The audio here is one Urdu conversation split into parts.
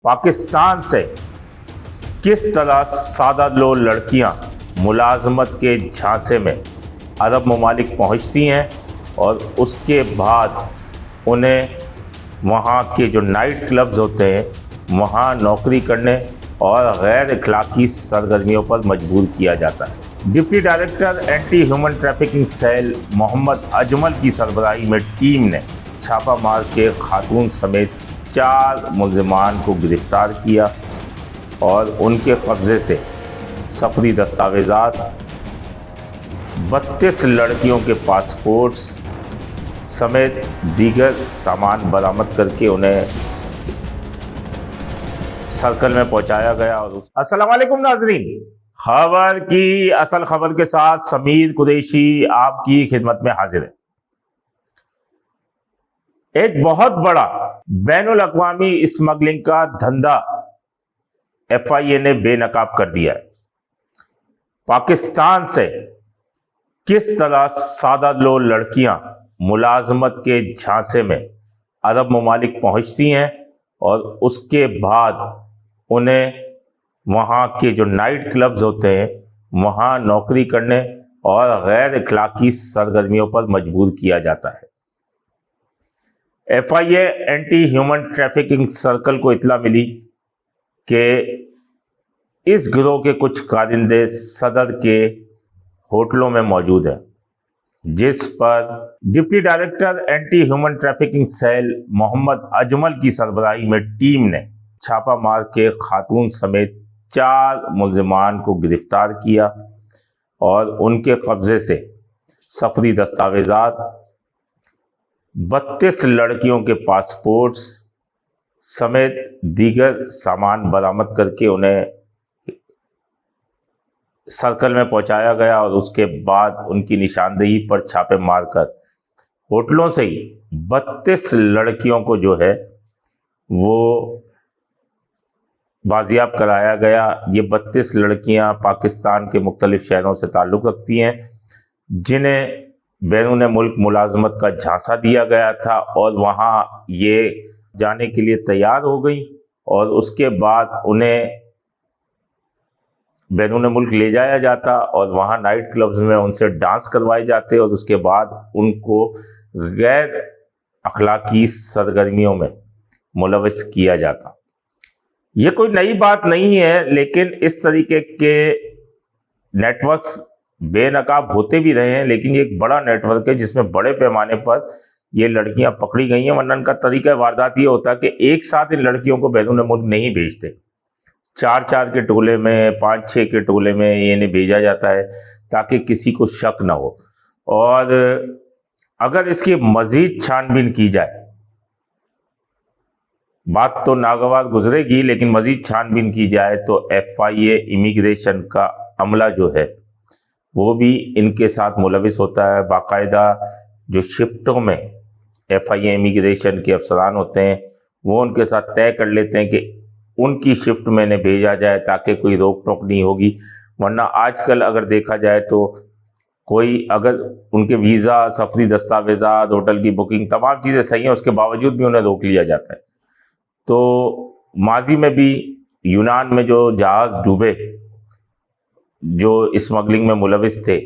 پاکستان سے کس طرح سادہ لو لڑکیاں ملازمت کے جھانسے میں عرب ممالک پہنچتی ہیں اور اس کے بعد انہیں وہاں کے جو نائٹ کلبز ہوتے ہیں وہاں نوکری کرنے اور غیر اخلاقی سرگرمیوں پر مجبور کیا جاتا ہے۔ Deputy director anti human trafficking cell Muhammad Ajmal کی سربراہی میں ٹیم نے چھاپہ مار کے خاتون سمیت 4 ملزمان کو گرفتار کیا اور ان کے قبضے سے سفری دستاویزات، 32 لڑکیوں کے پاسپورٹس سمیت دیگر سامان برآمد کر کے انہیں سرکل میں پہنچایا گیا۔ اور السلام علیکم ناظرین، خبر کی اصل خبر کے ساتھ سمیر قریشی آپ کی خدمت میں حاضر ہے۔ ایک بہت بڑا بین الاقوامی اسمگلنگ کا دھندا ایف آئی اے نے بے نقاب کر دیا ہے۔ پاکستان سے کس طرح سادہ لو لڑکیاں ملازمت کے جھانسے میں عرب ممالک پہنچتی ہیں اور اس کے بعد انہیں وہاں کے جو نائٹ کلبز ہوتے ہیں وہاں نوکری کرنے اور غیر اخلاقی سرگرمیوں پر مجبور کیا جاتا ہے۔ ایف آئی اے اینٹی ہیومن ٹریفکنگ سرکل کو اطلاع ملی کہ اس گروہ کے کچھ کارندے صدر کے ہوٹلوں میں موجود ہیں، جس پر deputy director anti human trafficking cell Muhammad Ajmal کی سربراہی میں ٹیم نے چھاپہ مار کے خاتون سمیت 4 ملزمان کو گرفتار کیا اور ان کے قبضے سے سفری دستاویزات، 32 لڑکیوں کے پاسپورٹس سمیت دیگر سامان برآمد کر کے انہیں سرکل میں پہنچایا گیا اور اس کے بعد ان کی نشاندہی پر چھاپے مار کر ہوٹلوں سے ہی 32 لڑکیوں کو جو ہے وہ بازیاب کرایا گیا۔ یہ 32 لڑکیاں پاکستان کے مختلف شہروں سے تعلق رکھتی ہیں، جنہیں بیرون ملک ملازمت کا جھانسا دیا گیا تھا اور وہاں یہ جانے کے لیے تیار ہو گئیں اور اس کے بعد انہیں بیرون ملک لے جایا جاتا اور وہاں نائٹ کلبز میں ان سے ڈانس کروائے جاتے اور اس کے بعد ان کو غیر اخلاقی سرگرمیوں میں ملوث کیا جاتا۔ یہ کوئی نئی بات نہیں ہے، لیکن اس طریقے کے نیٹ ورکس بے نقاب ہوتے بھی رہے ہیں، لیکن یہ ایک بڑا نیٹ ورک ہے جس میں بڑے پیمانے پر یہ لڑکیاں پکڑی گئی ہیں۔ ورنہ ان کا طریقہ واردات یہ ہوتا ہے کہ ایک ساتھ ان لڑکیوں کو بیرون ملک نہیں بھیجتے، 4 کے ٹولے میں، 5 کے ٹولے میں انہیں بھیجا جاتا ہے تاکہ کسی کو شک نہ ہو، اور اگر اس کی مزید چھان بین کی جائے، بات تو ناگوار گزرے گی لیکن مزید چھان بین کی جائے تو ایف آئی اے امیگریشن کا عملہ جو ہے وہ بھی ان کے ساتھ ملوث ہوتا ہے۔ باقاعدہ جو شفٹوں میں ایف آئی اے امیگریشن کے افسران ہوتے ہیں وہ ان کے ساتھ طے کر لیتے ہیں کہ ان کی شفٹ میں انہیں بھیجا جائے تاکہ کوئی روک ٹوک نہیں ہوگی۔ ورنہ آج کل اگر دیکھا جائے تو کوئی اگر ان کے ویزا، سفری دستاویزات، ہوٹل کی بکنگ، تمام چیزیں صحیح ہیں، اس کے باوجود بھی انہیں روک لیا جاتا ہے۔ تو ماضی میں بھی یونان میں جو جہاز ڈوبے جو اسمگلنگ میں ملوث تھے،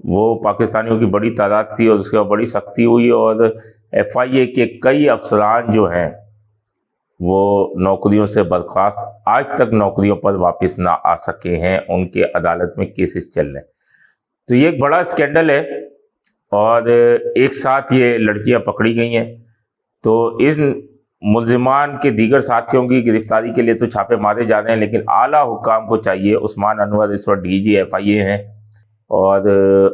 وہ پاکستانیوں کی بڑی تعداد تھی اور اس کے بعد بڑی سختی ہوئی اور ایف آئی اے کے کئی افسران جو ہیں وہ نوکریوں سے برخاست، آج تک نوکریوں پر واپس نہ آ سکے ہیں، ان کے عدالت میں کیسز چل رہے ہیں۔ تو یہ ایک بڑا اسکینڈل ہے اور ایک ساتھ یہ لڑکیاں پکڑی گئی ہیں۔ تو ان ملزمان کے دیگر ساتھیوں کی گرفتاری کے لیے تو چھاپے مارے جا رہے ہیں، لیکن اعلیٰ حکام کو چاہیے، عثمان انور اس وقت ڈی جی ایف آئی اے ہیں اور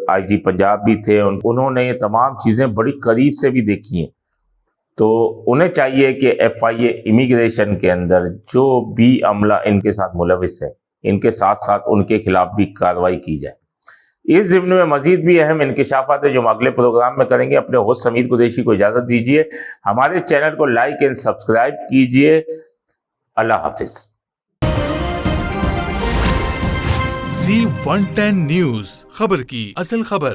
آئی جی پنجاب بھی تھے، انہوں نے یہ تمام چیزیں بڑی قریب سے بھی دیکھی ہیں۔ تو انہیں چاہیے کہ ایف آئی اے امیگریشن کے اندر جو بھی عملہ ان کے ساتھ ملوث ہے، ان کے ساتھ ساتھ ان کے خلاف بھی کارروائی کی جائے۔ اس ضمن میں مزید بھی اہم انکشافات جو ہم اگلے پروگرام میں کریں گے۔ اپنے ہوسٹ سمیر قریشی کو اجازت دیجیے، ہمارے چینل کو لائک اینڈ سبسکرائب کیجیے۔ اللہ حافظ۔ Z110 نیوز، خبر کی اصل خبر۔